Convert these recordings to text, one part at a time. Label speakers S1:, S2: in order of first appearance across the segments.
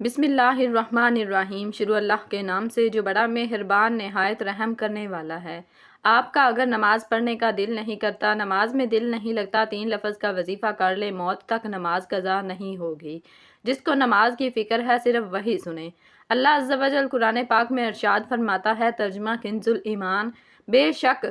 S1: بسم اللہ الرحمن الرحیم۔ شروع اللہ کے نام سے جو بڑا مہربان نہایت رحم کرنے والا ہے۔ آپ کا اگر نماز پڑھنے کا دل نہیں کرتا، نماز میں دل نہیں لگتا، 3 لفظ کا وظیفہ کر لے، موت تک نماز قضا نہیں ہوگی۔ جس کو نماز کی فکر ہے صرف وہی سنے۔ اللہ عز و جل قرآن پاک میں ارشاد فرماتا ہے، ترجمہ کنز الایمان، بے شک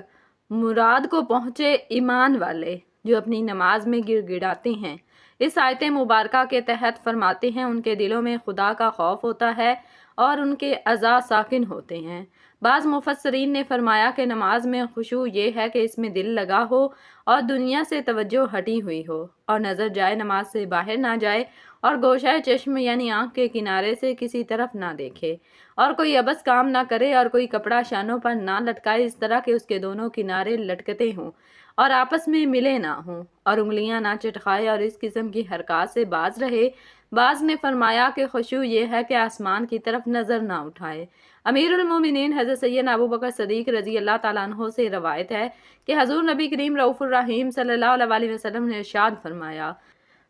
S1: مراد کو پہنچے ایمان والے جو اپنی نماز میں گڑ گڑاتے ہیں۔ اس آیت مبارکہ کے تحت فرماتے ہیں ان کے دلوں میں خدا کا خوف ہوتا ہے اور ان کے اعضاء ساکن ہوتے ہیں۔ بعض مفسرین نے فرمایا کہ نماز میں خشوع یہ ہے کہ اس میں دل لگا ہو اور دنیا سے توجہ ہٹی ہوئی ہو اور نظر جائے نماز سے باہر نہ جائے اور گوشہ چشم یعنی آنکھ کے کنارے سے کسی طرف نہ دیکھے اور کوئی عبث کام نہ کرے اور کوئی کپڑا شانوں پر نہ لٹکائے اس طرح کہ اس کے دونوں کنارے لٹکتے ہوں اور آپس میں ملے نہ ہوں اور انگلیاں نہ چٹکائے اور اس قسم کی حرکات سے باز رہے۔ بعض نے فرمایا کہ خشوع یہ ہے کہ آسمان کی طرف نظر نہ اٹھائے۔ امیر المومنین حضرت سیدنا ابوبکر صدیق رضی اللہ تعالیٰ عنہ سے روایت ہے کہ حضور نبی کریم رؤوف الرحیم صلی اللہ علیہ وسلم نے ارشاد فرمایا،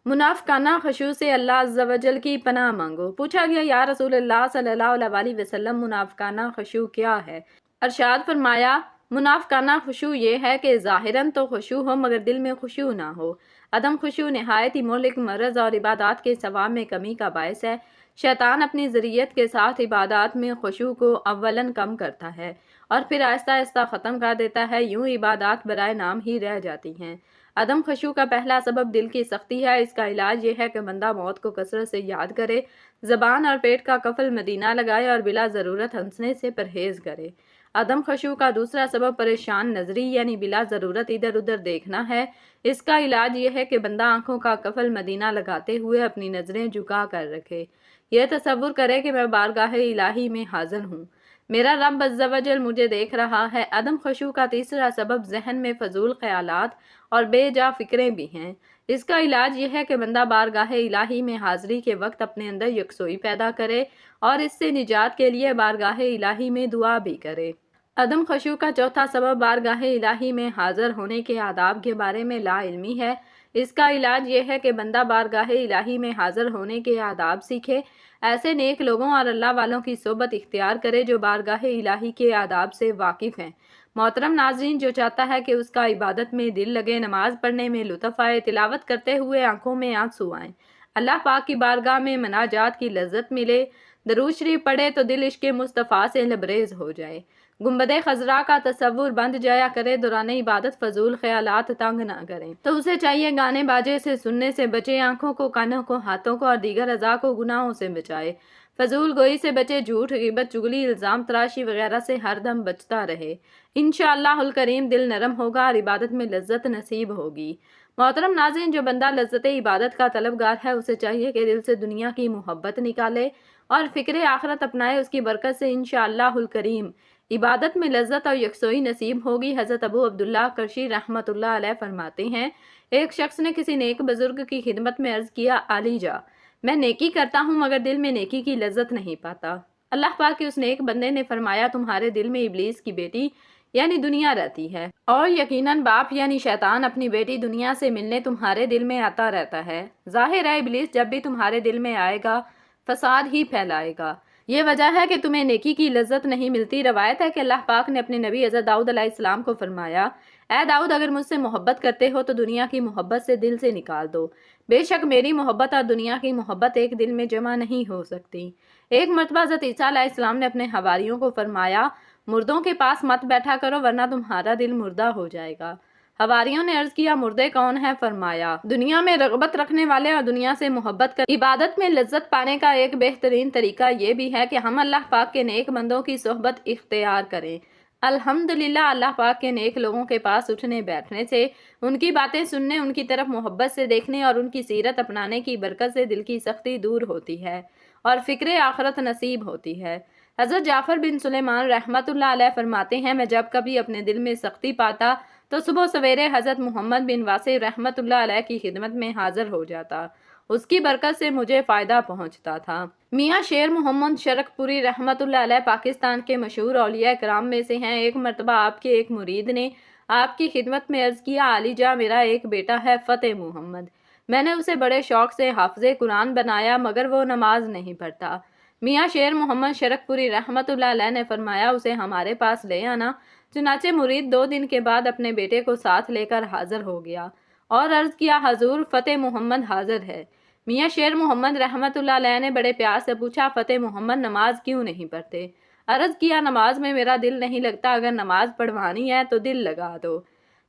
S1: منافقانہ خشوع سے اللہ عز و جل کی پناہ مانگو۔ پوچھا گیا، یا رسول اللہ صلی اللہ علیہ وسلم منافقانہ خشوع کیا ہے؟ ارشاد فرمایا، منافقانہ خشوع یہ ہے کہ ظاہراً تو خشوع ہو مگر دل میں خشوع نہ ہو۔ عدم خشوع نہایت ہی مہلک مرض اور عبادات کے ثواب میں کمی کا باعث ہے۔ شیطان اپنی ذریت کے ساتھ عبادات میں خشوع کو اولاً کم کرتا ہے اور پھر آہستہ آہستہ ختم کر دیتا ہے، یوں عبادات برائے نام ہی رہ جاتی ہیں۔ عدم خشوع کا پہلا سبب دل کی سختی ہے۔ اس کا علاج یہ ہے کہ بندہ موت کو کثرت سے یاد کرے، زبان اور پیٹ کا قفل مدینہ لگائے اور بلا ضرورت ہنسنے سے پرہیز کرے۔ عدم خشوع کا دوسرا سبب پریشان نظری یعنی بلا ضرورت ادھر ادھر دیکھنا ہے۔ اس کا علاج یہ ہے کہ بندہ آنکھوں کا قفل مدینہ لگاتے ہوئے اپنی نظریں جھکا کر رکھے، یہ تصور کرے کہ میں بارگاہ الہی میں حاضر ہوں، میرا رب عز و جل مجھے دیکھ رہا ہے۔ عدم خشوع کا تیسرا سبب ذہن میں فضول خیالات اور بے جا فکریں بھی ہیں۔ اس کا علاج یہ ہے کہ بندہ بارگاہ الہی میں حاضری کے وقت اپنے اندر یکسوئی پیدا کرے اور اس سے نجات کے لیے بارگاہ الہی میں دعا بھی کرے۔ عدم خشوع کا چوتھا سبب بارگاہ الہی میں حاضر ہونے کے آداب کے بارے میں لا علمی ہے۔ اس کا علاج یہ ہے کہ بندہ بارگاہ الہی میں حاضر ہونے کے آداب سیکھے، ایسے نیک لوگوں اور اللہ والوں کی صحبت اختیار کرے جو بارگاہ الہی کے آداب سے واقف ہیں۔ محترم ناظرین، جو چاہتا ہے کہ اس کا عبادت میں دل لگے، نماز پڑھنے میں لطف آئے، تلاوت کرتے ہوئے آنکھوں میں آنسو آئیں، اللہ پاک کی بارگاہ میں مناجات کی لذت ملے، درود شریف پڑھے تو دل عشق مصطفیٰ سے لبریز ہو جائے، گنبد خضرا کا تصور بند جایا کرے، دوران عبادت فضول خیالات تنگ نہ کریں، تو اسے چاہیے گانے باجے سے سننے سے بچے، آنکھوں کو، کانوں کو، ہاتھوں کو اور دیگر اعضاء کو گناہوں سے بچائے، فضول گوئی سے بچے، جھوٹ، غیبت، چغلی، الزام تراشی وغیرہ سے ہر دم بچتا رہے۔ انشاءاللہ الکریم دل نرم ہوگا اور عبادت میں لذت نصیب ہوگی۔ محترم ناظرین، جو بندہ لذت عبادت کا طلبگار ہے اسے چاہیے کہ دل سے دنیا کی محبت نکالے اور فکر آخرت اپنائے، اس کی برکت سے انشاءاللہ الکریم عبادت میں لذت اور یکسوئی نصیب ہوگی۔ حضرت ابو عبداللہ کرشی رحمۃ اللہ علیہ فرماتے ہیں، ایک شخص نے کسی نیک بزرگ کی خدمت میں عرض کیا، عالی جا، میں نیکی کرتا ہوں مگر دل میں نیکی کی لذت نہیں پاتا۔ اللہ پاک کے اس نیک بندے نے فرمایا، تمہارے دل میں ابلیس کی بیٹی یعنی دنیا رہتی ہے اور یقیناً باپ یعنی شیطان اپنی بیٹی دنیا سے ملنے تمہارے دل میں آتا رہتا ہے۔ ظاہر ہے ابلیس جب بھی تمہارے دل میں آئے گا فساد ہی پھیلائے گا، یہ وجہ ہے کہ تمہیں نیکی کی لذت نہیں ملتی۔ روایت ہے کہ اللہ پاک نے اپنے نبی حضرت داؤد علیہ السلام کو فرمایا، اے داؤد، اگر مجھ سے محبت کرتے ہو تو دنیا کی محبت سے دل سے نکال دو، بے شک میری محبت اور دنیا کی محبت ایک دل میں جمع نہیں ہو سکتی۔ ایک مرتبہ حضرت عیسیٰ علیہ السلام نے اپنے حواریوں کو فرمایا، مردوں کے پاس مت بیٹھا کرو ورنہ تمہارا دل مردہ ہو جائے گا۔ حواریوں نے عرض کیا، مردے کون ہیں؟ فرمایا، دنیا میں رغبت رکھنے والے اور دنیا سے محبت کر عبادت میں لذت پانے کا ایک بہترین طریقہ یہ بھی ہے کہ ہم اللہ پاک کے نیک بندوں کی صحبت اختیار کریں۔ الحمدللہ، اللہ پاک کے نیک لوگوں کے پاس اٹھنے بیٹھنے سے، ان کی باتیں سننے، ان کی طرف محبت سے دیکھنے اور ان کی سیرت اپنانے کی برکت سے دل کی سختی دور ہوتی ہے اور فکر آخرت نصیب ہوتی ہے۔ حضرت جعفر بن سلیمان رحمۃ اللہ علیہ فرماتے ہیں، میں جب کبھی اپنے دل میں سختی پاتا تو صبح سویرے حضرت محمد بن واسع رحمۃ اللہ علیہ کی خدمت میں حاضر ہو جاتا، اس کی برکت سے مجھے فائدہ پہنچتا تھا۔ میاں شیر محمد شرک پوری رحمۃ اللہ علیہ پاکستان کے مشہور اولیاء کرام میں سے ہیں۔ ایک مرتبہ آپ کے ایک مرید نے آپ کی خدمت میں عرض کیا، عالی جا، میرا ایک بیٹا ہے فتح محمد، میں نے اسے بڑے شوق سے حافظ قرآن بنایا مگر وہ نماز نہیں پڑھتا۔ میاں شیر محمد شرک پوری رحمت اللہ علیہ نے فرمایا اسے ہمارے پاس لے آنا۔ چنانچہ مرید 2 دن کے بعد اپنے بیٹے کو ساتھ لے کر حاضر ہو گیا اور عرض کیا حضور فتح محمد حاضر ہے۔ میاں شیر محمد رحمت اللہ علیہ نے بڑے پیار سے پوچھا فتح محمد نماز کیوں نہیں پڑھتے؟ عرض کیا نماز میں میرا دل نہیں لگتا، اگر نماز پڑھوانی ہے تو دل لگا دو۔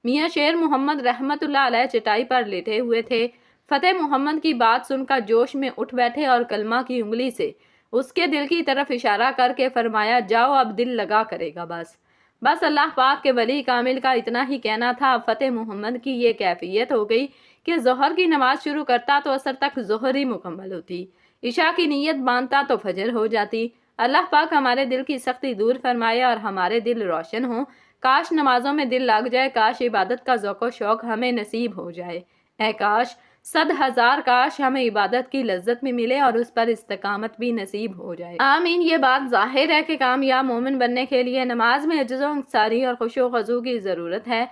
S1: میاں شیر محمد رحمت اللہ علیہ چٹائی پر لیٹے ہوئے تھے۔ فتح محمد کی بات سن کر جوش میں اٹھ بیٹھے اور کلمہ کی انگلی سے اس کے دل کی طرف اشارہ کر کے فرمایا جاؤ اب دل لگا کرے گا بس اللہ پاک کے ولی کامل کا اتنا ہی کہنا تھا۔ فتح محمد کی یہ کیفیت ہو گئی کہ ظہر کی نماز شروع کرتا تو عصر تک ظہر ہی مکمل ہوتی، عشاء کی نیت باندھتا تو فجر ہو جاتی۔ اللہ پاک ہمارے دل کی سختی دور فرمائے اور ہمارے دل روشن ہوں۔ کاش نمازوں میں دل لگ جائے، کاش عبادت کا ذوق و شوق ہمیں نصیب ہو جائے۔ اے کاش، 100,000 کاش ہمیں عبادت کی لذت بھی ملے اور اس پر استقامت بھی نصیب ہو جائے۔ آمین۔ یہ بات ظاہر ہے کہ کامیاب مومن بننے کے لیے نماز میں عجز و انکساری اور خشوع و خضوع کی ضرورت ہے۔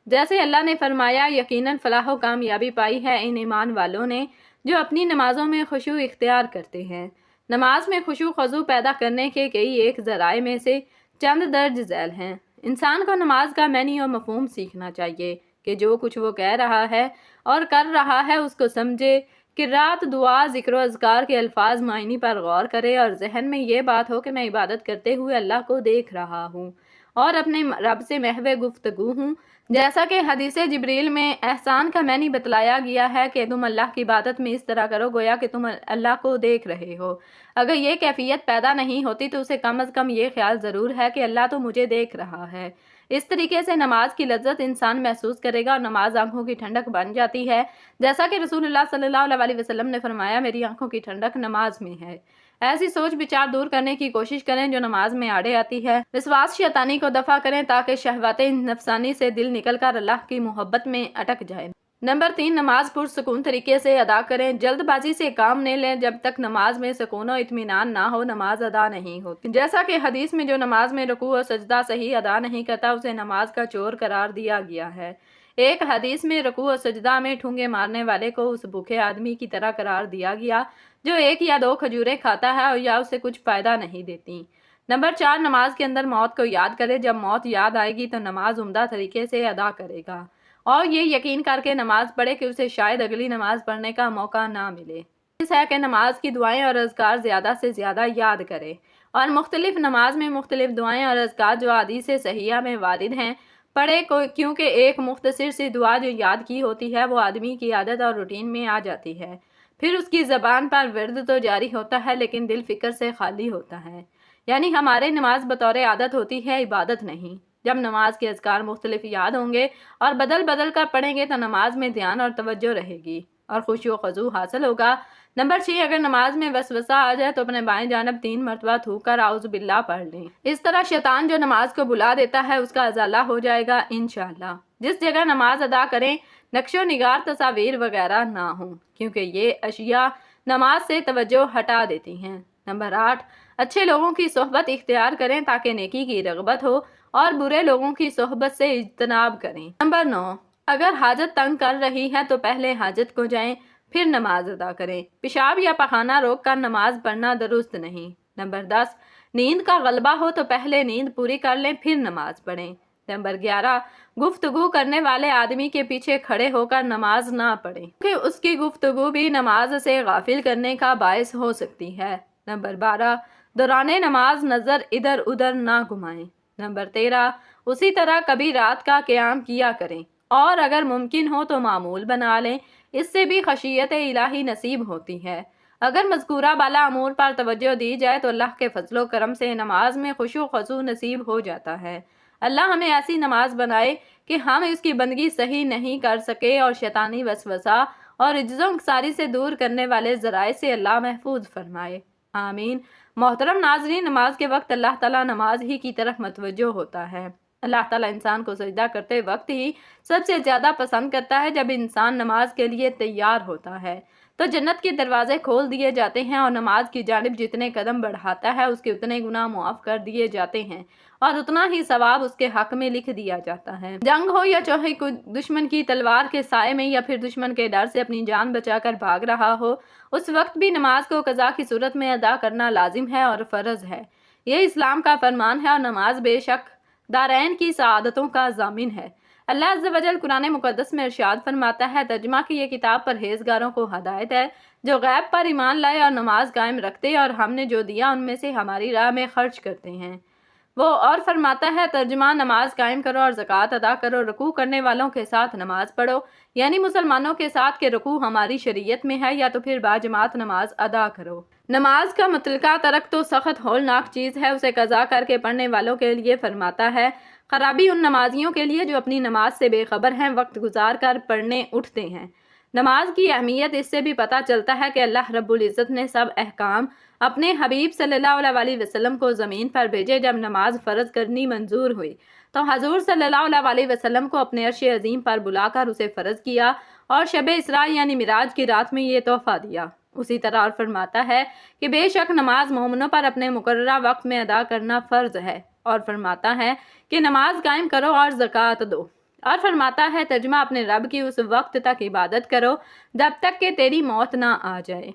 S1: جیسے اللہ نے فرمایا یقیناً فلاح و کامیابی پائی ہے ان ایمان والوں نے جو اپنی نمازوں میں خشوع اختیار کرتے ہیں۔ نماز میں خشوع خضوع پیدا کرنے کے کئی ایک ذرائع میں سے چند درج ذیل ہیں۔ انسان کو نماز کا معنی و مفہوم سیکھنا چاہیے کہ جو کچھ وہ کہہ رہا ہے اور کر رہا ہے اس کو سمجھے، کہ رات دعا ذکر و اذکار کے الفاظ معنی پر غور کرے اور ذہن میں یہ بات ہو کہ میں عبادت کرتے ہوئے اللہ کو دیکھ رہا ہوں اور اپنے رب سے محو گفتگو ہوں۔ جیسا کہ حدیث جبریل میں احسان کا معنی بتلایا گیا ہے کہ تم اللہ کی عبادت میں اس طرح کرو گویا کہ تم اللہ کو دیکھ رہے ہو۔ اگر یہ کیفیت پیدا نہیں ہوتی تو اسے کم از کم یہ خیال ضرور ہے کہ اللہ تو مجھے دیکھ رہا ہے۔ اس طریقے سے نماز کی لذت انسان محسوس کرے گا اور نماز آنکھوں کی ٹھنڈک بن جاتی ہے، جیسا کہ رسول اللہ صلی اللہ علیہ وسلم نے فرمایا میری آنکھوں کی ٹھنڈک نماز میں ہے۔ ایسی سوچ بچار دور کرنے کی کوشش کریں جو نماز میں آڑے آتی ہے۔ وسواس شیطانی کو دفع کریں تاکہ شہوات نفسانی سے دل نکل کر اللہ کی محبت میں اٹک جائے۔ نمبر 3، نماز پرسکون طریقے سے ادا کریں۔ جلد بازی سے کام نہیں لیں، جب تک نماز میں سکون و اطمینان نہ ہو نماز ادا نہیں ہوتی۔ جیسا کہ حدیث میں جو نماز میں رکوع و سجدہ صحیح ادا نہیں کرتا اسے نماز کا چور قرار دیا گیا ہے۔ ایک حدیث میں رکوع و سجدہ میں ٹھونگے مارنے والے کو اس بھوکے آدمی کی طرح قرار دیا گیا جو 1 یا 2 کھجوریں کھاتا ہے اور یا اسے کچھ فائدہ نہیں دیتی۔ نمبر 4، نماز کے اندر موت کو یاد کرے۔ جب موت یاد آئے گی تو نماز عمدہ طریقے سے ادا کرے گا اور یہ یقین کر کے نماز پڑھے کہ اسے شاید اگلی نماز پڑھنے کا موقع نہ ملے۔ اس ہے کہ نماز کی دعائیں اور اذکار زیادہ سے زیادہ یاد کرے اور مختلف نماز میں مختلف دعائیں اور اذکار جو حدیث صحیحہ میں وارد ہیں پڑھے، کیونکہ ایک مختصر سی دعا جو یاد کی ہوتی ہے وہ آدمی کی عادت اور روٹین میں آ جاتی ہے، پھر اس کی زبان پر ورد تو جاری ہوتا ہے لیکن دل فکر سے خالی ہوتا ہے۔ یعنی ہمارے نماز بطور عادت ہوتی ہے، عبادت نہیں۔ جب نماز کے اذکار مختلف یاد ہوں گے اور بدل بدل کر پڑھیں گے تو نماز میں دھیان اور توجہ رہے گی اور خشوع و خضوع حاصل ہوگا۔ نمبر 6، اگر نماز میں وسوسہ آ جائے تو اپنے بائیں جانب 3 مرتبہ تھوک کر اعوذ باللہ پڑھ لیں۔ اس طرح شیطان جو نماز کو بلا دیتا ہے اس کا ازالہ ہو جائے گا انشاءاللہ۔ جس جگہ نماز ادا کریں نقش و نگار تصاویر وغیرہ نہ ہوں کیونکہ یہ اشیاء نماز سے توجہ ہٹا دیتی ہیں۔ نمبر 8، اچھے لوگوں کی صحبت اختیار کریں تاکہ نیکی کی رغبت ہو اور برے لوگوں کی صحبت سے اجتناب کریں۔ نمبر 9، اگر حاجت تنگ کر رہی ہے تو پہلے حاجت کو جائیں پھر نماز ادا کریں۔ پیشاب یا پخانہ روک کر نماز پڑھنا درست نہیں۔ نمبر 10، نیند کا غلبہ ہو تو پہلے نیند پوری کر لیں پھر نماز پڑھیں۔ نمبر 11، گفتگو کرنے والے آدمی کے پیچھے کھڑے ہو کر نماز نہ پڑھیں کیونکہ اس کی گفتگو بھی نماز سے غافل کرنے کا باعث ہو سکتی ہے۔ نمبر 12، دوران نماز نظر ادھر ادھر نہ گھمائیں۔ نمبر 13، اسی طرح کبھی رات کا قیام کیا کریں اور اگر ممکن ہو تو معمول بنا لیں، اس سے بھی خشیت الہی نصیب ہوتی ہے۔ اگر مذکورہ بالا امور پر توجہ دی جائے تو اللہ کے فضل و کرم سے نماز میں خشوع و خضوع نصیب ہو جاتا ہے۔ اللہ ہمیں ایسی نماز بنائے کہ ہم اس کی بندگی صحیح نہیں کر سکے اور شیطانی وسوسہ اور عجز و انکساری سے دور کرنے والے ذرائع سے اللہ محفوظ فرمائے۔ آمین۔ محترم ناظرین، نماز کے وقت اللہ تعالیٰ نماز ہی کی طرف متوجہ ہوتا ہے۔ اللہ تعالیٰ انسان کو سجدہ کرتے وقت ہی سب سے زیادہ پسند کرتا ہے جب انسان نماز کے لیے تیار ہوتا ہے۔ تو جنت کے دروازے کھول دیے جاتے ہیں اور نماز کی جانب جتنے قدم بڑھاتا ہے اس کے اتنے گناہ معاف کر دیے جاتے ہیں اور اتنا ہی ثواب اس کے حق میں لکھ دیا جاتا ہے۔ جنگ ہو یا چاہے کوئی دشمن کی تلوار کے سائے میں یا پھر دشمن کے ڈر سے اپنی جان بچا کر بھاگ رہا ہو، اس وقت بھی نماز کو قضا کی صورت میں ادا کرنا لازم ہے اور فرض ہے۔ یہ اسلام کا فرمان ہے اور نماز بے شک دارین کی سعادتوں کا ضامن ہے۔ اللہ عز و جل قرآن مقدس میں ارشاد فرماتا ہے، ترجمہ کی یہ کتاب پرہیزگاروں کو ہدایت ہے جو غیب پر ایمان لائے اور نماز قائم رکھتے اور ہم نے جو دیا ان میں سے ہماری راہ میں خرچ کرتے ہیں۔ وہ اور فرماتا ہے، ترجمہ نماز قائم کرو اور زکوٰۃ ادا کرو، رکوع کرنے والوں کے ساتھ نماز پڑھو، یعنی مسلمانوں کے ساتھ کہ رکوع ہماری شریعت میں ہے، یا تو پھر باجماعت نماز ادا کرو۔ نماز کا متعلقہ ترک تو سخت ہولناک چیز ہے، اسے قضا کر کے پڑھنے والوں کے لیے فرماتا ہے، خرابی ان نمازیوں کے لیے جو اپنی نماز سے بے خبر ہیں، وقت گزار کر پڑھنے اٹھتے ہیں۔ نماز کی اہمیت اس سے بھی پتہ چلتا ہے کہ اللہ رب العزت نے سب احکام اپنے حبیب صلی اللہ علیہ وسلم کو زمین پر بھیجے۔ جب نماز فرض کرنی منظور ہوئی تو حضور صلی اللہ علیہ وسلم کو اپنے عرش عظیم پر بلا کر اسے فرض کیا اور شب اسراء یعنی معراج کی رات میں یہ تحفہ دیا۔ اسی طرح اور فرماتا ہے کہ بے شک نماز مومنوں پر اپنے مقررہ وقت میں ادا کرنا فرض ہے، اور فرماتا ہے کہ نماز قائم کرو اور زکوٰۃ دو، اور فرماتا ہے، ترجمہ اپنے رب کی اس وقت تک عبادت کرو جب تک کہ تیری موت نہ آ جائے۔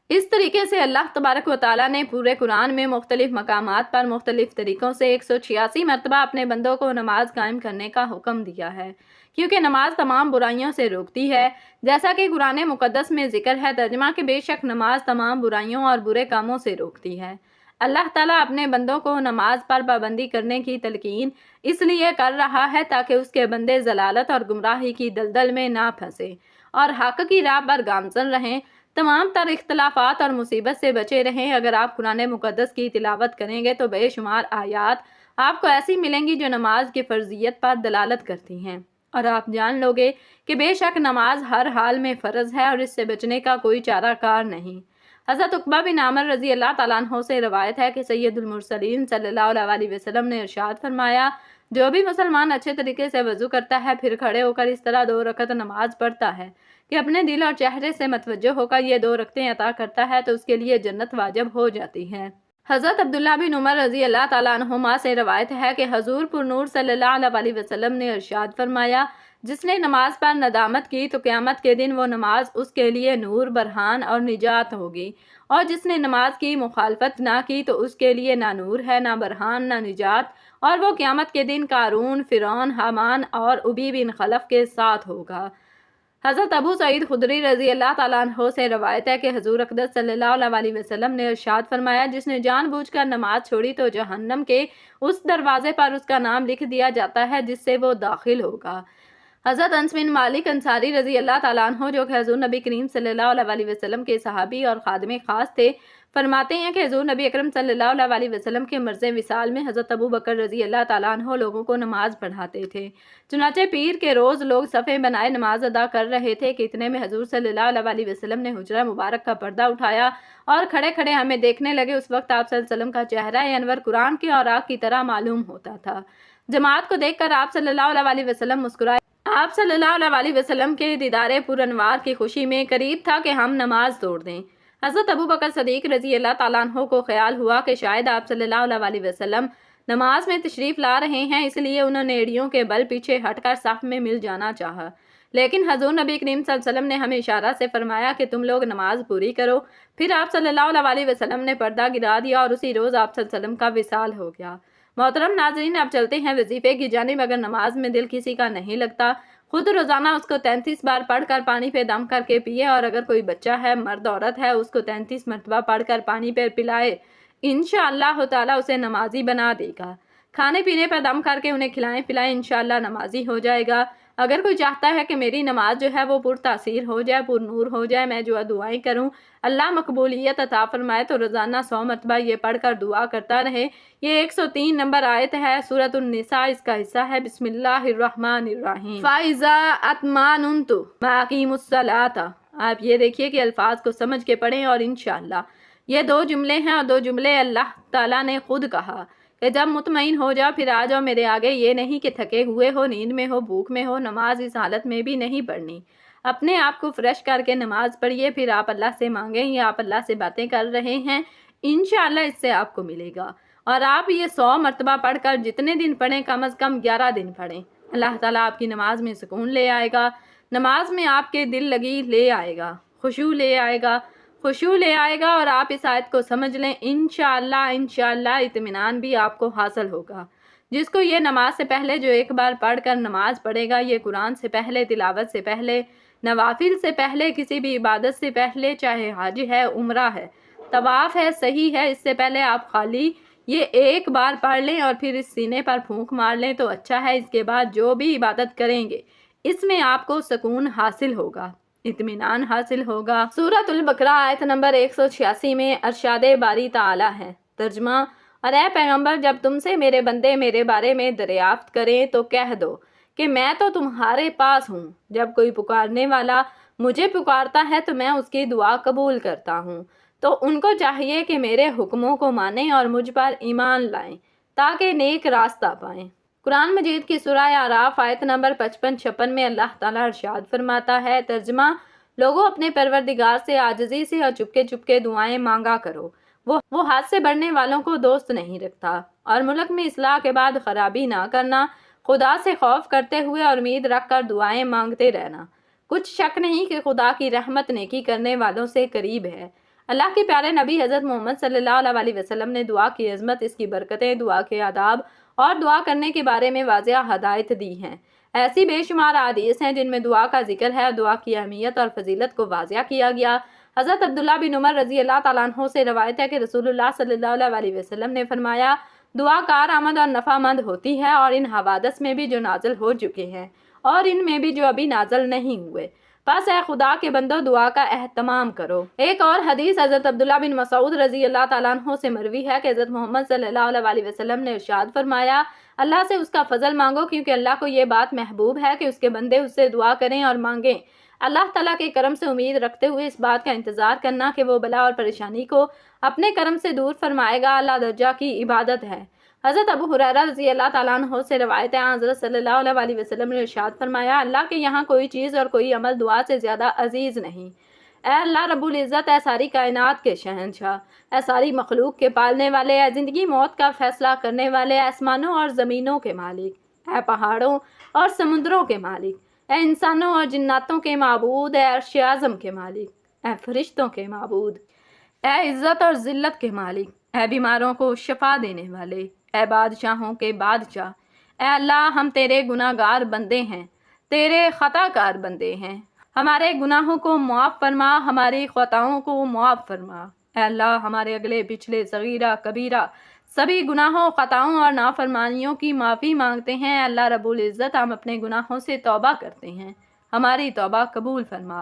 S1: اس طریقے سے اللہ تبارک و تعالیٰ نے پورے قرآن میں مختلف مقامات پر مختلف طریقوں سے 186 مرتبہ اپنے بندوں کو نماز قائم کرنے کا حکم دیا ہے، کیونکہ نماز تمام برائیوں سے روکتی ہے، جیسا کہ قرآن مقدس میں ذکر ہے، ترجمہ کہ بے شک نماز تمام برائیوں اور برے کاموں سے روکتی ہے۔ اللہ تعالیٰ اپنے بندوں کو نماز پر پابندی کرنے کی تلقین اس لیے کر رہا ہے تاکہ اس کے بندے ضلالت اور گمراہی کی دلدل میں نہ پھنسے اور حق کی راہ پر گامزن رہیں، تمام تر اختلافات اور مصیبت سے بچے رہیں۔ اگر آپ قرآن مقدس کی تلاوت کریں گے تو بے شمار آیات آپ کو ایسی ملیں گی جو نماز کی فرضیت پر دلالت کرتی ہیں، اور آپ جان لو گے کہ بے شک نماز ہر حال میں فرض ہے اور اس سے بچنے کا کوئی چارہ کار نہیں۔ حضرت عقبہ بن عامر رضی اللہ تعالیٰ عنہ سے روایت ہے کہ سید المرسلین صلی اللہ علیہ وسلم نے ارشاد فرمایا، جو بھی مسلمان اچھے طریقے سے وضو کرتا ہے پھر کھڑے ہو کر اس طرح 2 رکعت نماز پڑھتا ہے کہ اپنے دل اور چہرے سے متوجہ ہو کر یہ 2 رکعتیں عطا کرتا ہے تو اس کے لیے جنت واجب ہو جاتی ہے۔ حضرت عبداللہ بن عمر رضی اللہ تعالیٰ عنہما سے روایت ہے کہ حضور پر نور صلی اللہ علیہ وسلم نے ارشاد فرمایا، جس نے نماز پر ندامت کی تو قیامت کے دن وہ نماز اس کے لیے نور، برہان اور نجات ہوگی، اور جس نے نماز کی مخالفت نہ کی تو اس کے لیے نہ نور ہے، نہ برہان، نہ نجات، اور وہ قیامت کے دن قارون، فرعون، حامان اور ابی بن خلف کے ساتھ ہوگا۔ حضرت ابو سعید خدری رضی اللہ تعالیٰ عنہ سے روایت ہے کہ حضور اقدس صلی اللہ علیہ وسلم نے ارشاد فرمایا، جس نے جان بوجھ کر نماز چھوڑی تو جہنم کے اس دروازے پر اس کا نام لکھ دیا جاتا ہے جس سے وہ داخل ہوگا۔ حضرت انس بن مالک انصاری رضی اللہ تعالیٰ عنہ جو کہ حضور نبی کریم صلی اللہ علیہ وسلم کے صحابی اور خادم خاص تھے، فرماتے ہیں کہ حضور نبی اکرم صلی اللہ علیہ وسلم کے مرض وصال میں حضرت ابو بکر رضی اللہ تعالیٰ عنہ لوگوں کو نماز پڑھاتے تھے۔ چنانچہ پیر کے روز لوگ صفیں بنائے نماز ادا کر رہے تھے کہ اتنے میں حضور صلی اللہ علیہ وسلم نے حجرہ مبارک کا پردہ اٹھایا اور کھڑے کھڑے ہمیں دیکھنے لگے۔ اس وقت آپ صلی اللہ علیہ وسلم کا چہرہ انور قرآن کی اوراق کی طرح معلوم ہوتا تھا۔ جماعت کو دیکھ کر آپ صلی اللہ علیہ وسلم مسکرائے۔ آپ صلی اللہ علیہ وسلم کے دیدار پر انوار کی خوشی میں قریب تھا کہ ہم نماز توڑ دیں۔ حضرت ابو بکر صدیق رضی اللہ تعالیٰ عنہ کو خیال ہوا کہ شاید آپ صلی اللہ علیہ وسلم نماز میں تشریف لا رہے ہیں، اس لیے انہوں نے ایڑیوں کے بل پیچھے ہٹ کر صف میں مل جانا چاہا، لیکن حضور نبی کریم صلی اللہ علیہ وسلم نے ہمیں اشارہ سے فرمایا کہ تم لوگ نماز پوری کرو۔ پھر آپ صلی اللہ علیہ وسلم نے پردہ گرا دیا اور اسی روز آپ صلی اللہ علیہ وسلم کا وصال ہو گیا۔ محترم ناظرین، اب چلتے ہیں وظیفے کی جانب۔ اگر نماز میں دل کسی کا نہیں لگتا، خود روزانہ اس کو 33 بار پڑھ کر پانی پہ دم کر کے پیے، اور اگر کوئی بچہ ہے، مرد عورت ہے، اس کو 33 مرتبہ پڑھ کر پانی پہ پلائے، انشاءاللہ تعالیٰ اسے نمازی بنا دے گا۔ کھانے پینے پر دم کر کے انہیں کھلائیں پلائیں، انشاءاللہ نمازی ہو جائے گا۔ اگر کوئی چاہتا ہے کہ میری نماز جو ہے وہ پر تاثیر ہو جائے، پر نور ہو جائے، میں جو دعائیں کروں اللہ مقبولیت عطا فرمائے، تو روزانہ 100 مرتبہ یہ پڑھ کر دعا کرتا رہے۔ یہ 103 نمبر آیت ہے، سورۃ النساء، اس کا حصہ ہے۔ بسم اللہ الرحمن الرحیم۔ فَإِذَا أَطْمَأْنَنْتُمْ فَأَقِيمُوا الصَّلَاةَ۔ آپ یہ دیکھیے کہ الفاظ کو سمجھ کے پڑھیں، اور انشاءاللہ یہ 2 جملے ہیں، اور 2 جملے اللہ تعالیٰ نے خود کہا کہ جب مطمئن ہو جاؤ پھر آ جاؤ میرے آگے۔ یہ نہیں کہ تھکے ہوئے ہو، نیند میں ہو، بھوک میں ہو، نماز اس حالت میں بھی نہیں پڑھنی۔ اپنے آپ کو فریش کر کے نماز پڑھیے، پھر آپ اللہ سے مانگیں یا آپ اللہ سے باتیں کر رہے ہیں، انشاءاللہ اس سے آپ کو ملے گا۔ اور آپ یہ 100 مرتبہ پڑھ کر جتنے دن پڑھیں کم از کم 11 دن پڑھیں، اللہ تعالیٰ آپ کی نماز میں سکون لے آئے گا، نماز میں آپ کے دل لگی لے آئے گا، خشوع لے آئے گا اور آپ اس آیت کو سمجھ لیں، انشاءاللہ اطمینان بھی آپ کو حاصل ہوگا۔ جس کو یہ نماز سے پہلے جو ایک بار پڑھ کر نماز پڑھے گا، یہ قرآن سے پہلے، تلاوت سے پہلے، نوافل سے پہلے، کسی بھی عبادت سے پہلے، چاہے حج ہے، عمرہ ہے، طواف ہے، صحیح ہے، اس سے پہلے آپ خالی یہ ایک بار پڑھ لیں اور پھر اس سینے پر پھونک مار لیں تو اچھا ہے۔ اس کے بعد جو بھی عبادت کریں گے اس میں آپ کو سکون حاصل ہوگا، اطمینان حاصل ہوگا۔ سورۃ البقرہ آیت نمبر 186 میں ارشاد باری تعالیٰ ہے، ترجمہ: اور اے پیغمبر، جب تم سے میرے بندے میرے بارے میں دریافت کریں تو کہہ دو کہ میں تو تمہارے پاس ہوں، جب کوئی پکارنے والا مجھے پکارتا ہے تو میں اس کی دعا قبول کرتا ہوں، تو ان کو چاہیے کہ میرے حکموں کو مانیں اور مجھ پر ایمان لائیں تاکہ نیک راستہ پائیں۔ قرآن مجید کی سورہ اعراف آیت نمبر 55-56 میں اللہ تعالیٰ ارشاد فرماتا ہے، ترجمہ: لوگوں اپنے پروردگار سے عاجزی سے اور چپکے چپکے دعائیں مانگا کرو، وہ حد سے بڑھنے والوں کو دوست نہیں رکھتا، اور ملک میں اصلاح کے بعد خرابی نہ کرنا، خدا سے خوف کرتے ہوئے اور امید رکھ کر دعائیں مانگتے رہنا۔ کچھ شک نہیں کہ خدا کی رحمت نیکی کرنے والوں سے قریب ہے۔ اللہ کے پیارے نبی حضرت محمد صلی اللہ علیہ وسلم نے دعا کی عظمت، اس کی برکتیں، دعا کے آداب اور دعا کرنے کے بارے میں واضح ہدایت دی ہیں۔ ایسی بے شمار احادیث ہیں جن میں دعا کا ذکر ہے اور دعا کی اہمیت اور فضیلت کو واضح کیا گیا۔ حضرت عبداللہ بن عمر رضی اللہ تعالیٰ عنہ سے روایت ہے کہ رسول اللہ صلی اللہ علیہ وسلم نے فرمایا، دعا کارآمد اور نفع مند ہوتی ہے، اور ان حوادث میں بھی جو نازل ہو چکے ہیں اور ان میں بھی جو ابھی نازل نہیں ہوئے، بس اے خدا کے بندو دعا کا اہتمام کرو۔ ایک اور حدیث حضرت عبداللہ بن مسعود رضی اللہ تعالیٰ عنہ سے مروی ہے کہ حضرت محمد صلی اللہ علیہ وسلم نے ارشاد فرمایا، اللہ سے اس کا فضل مانگو، کیونکہ اللہ کو یہ بات محبوب ہے کہ اس کے بندے اس سے دعا کریں اور مانگیں۔ اللہ تعالیٰ کے کرم سے امید رکھتے ہوئے اس بات کا انتظار کرنا کہ وہ بلا اور پریشانی کو اپنے کرم سے دور فرمائے گا، اعلیٰ درجہ کی عبادت ہے۔ حضرت ابو ہریرہ رضی اللہ تعالیٰ عنہ سے روایت ہے، حضرت صلی اللہ علیہ وسلم نے ارشاد فرمایا، اللہ کے یہاں کوئی چیز اور کوئی عمل دعا سے زیادہ عزیز نہیں۔ اے اللہ رب العزت، اے ساری کائنات کے شہنشاہ، اے ساری مخلوق کے پالنے والے، اے زندگی موت کا فیصلہ کرنے والے، اے آسمانوں اور زمینوں کے مالک، اے پہاڑوں اور سمندروں کے مالک، اے انسانوں اور جناتوں کے معبود، اے عرش اعظم کے مالک، اے فرشتوں کے معبود، اے عزت اور ذلت کے مالک، اے بیماروں کو شفا دینے والے، اے بادشاہوں کے بادشاہ، اے اللہ ہم تیرے گناہ گار بندے ہیں، تیرے خطا کار بندے ہیں، ہمارے گناہوں کو معاف فرما، ہماری خطاؤں کو معاف فرما۔ اے اللہ ہمارے اگلے پچھلے صغیرہ کبیرہ سبھی گناہوں، خطاؤں اور نافرمانیوں کی معافی مانگتے ہیں۔ اے اللہ رب العزت، ہم اپنے گناہوں سے توبہ کرتے ہیں، ہماری توبہ قبول فرما۔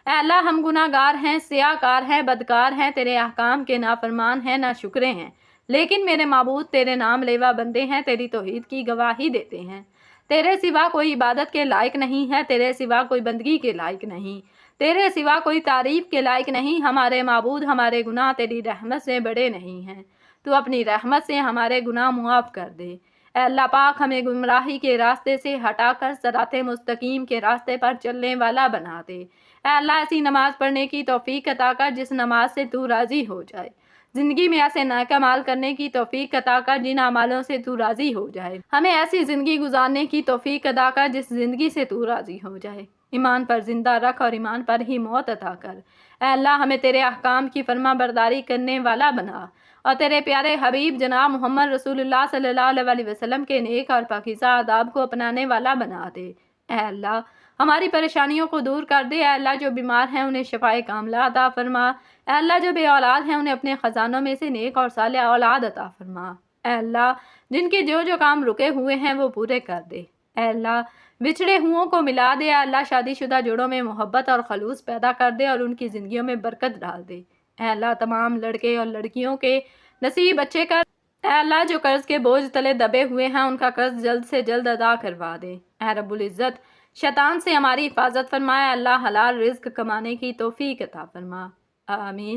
S1: اے اللہ ہم گناہ گار ہیں، سیاہ کار ہیں، بدکار ہیں، تیرے احکام کے نافرمان ہیں، ناشکرے ہیں، لیکن میرے معبود تیرے نام لیوا بندے ہیں، تیری توحید کی گواہی دیتے ہیں۔ تیرے سوا کوئی عبادت کے لائق نہیں ہے، تیرے سوا کوئی بندگی کے لائق نہیں، تیرے سوا کوئی تعریف کے لائق نہیں۔ ہمارے معبود، ہمارے گناہ تیری رحمت سے بڑے نہیں ہیں، تو اپنی رحمت سے ہمارے گناہ معاف کر دے۔ اے اللہ پاک، ہمیں گمراہی کے راستے سے ہٹا کر صراط مستقیم کے راستے پر چلنے والا بنا دے۔ اے اللہ ایسی نماز پڑھنے کی توفیق عطا کر جس نماز سے تو راضی ہو جائے، زندگی میں ایسے نیک اعمال کرنے کی توفیق عطا کر جن اعمالوں سے تو راضی ہو جائے، ہمیں ایسی زندگی گزارنے کی توفیق عطا کر جس زندگی سے تو راضی ہو جائے، ایمان پر زندہ رکھ اور ایمان پر ہی موت عطا کر۔ اے اللہ ہمیں تیرے احکام کی فرما برداری کرنے والا بنا، اور تیرے پیارے حبیب جناب محمد رسول اللہ صلی اللہ علیہ وسلم کے نیک اور پاکیزہ آداب کو اپنانے والا بنا دے۔ اے اللہ ہماری پریشانیوں کو دور کر دے۔ اے اللہ جو بیمار ہیں انہیں شفائے کاملہ عطا فرما۔ اے اللہ جو بے اولاد ہیں انہیں اپنے خزانوں میں سے نیک اور صالح اولاد عطا فرما۔ اے اللہ جن کے جو کام رکے ہوئے ہیں وہ پورے کر دے۔ اے اللہ بچھڑے ہوں کو ملا دے۔ اے اللہ شادی شدہ جوڑوں میں محبت اور خلوص پیدا کر دے اور ان کی زندگیوں میں برکت ڈال دے۔ اے اللہ تمام لڑکے اور لڑکیوں کے نصیب اچھے کر۔ اے اللہ جو قرض کے بوجھ تلے دبے ہوئے ہیں ان کا قرض جلد سے جلد ادا کروا دے۔ اے رب العزت شیطان سے ہماری حفاظت فرمائے۔ اللہ حلال رزق کمانے کی توفیق عطا فرما۔ آمین۔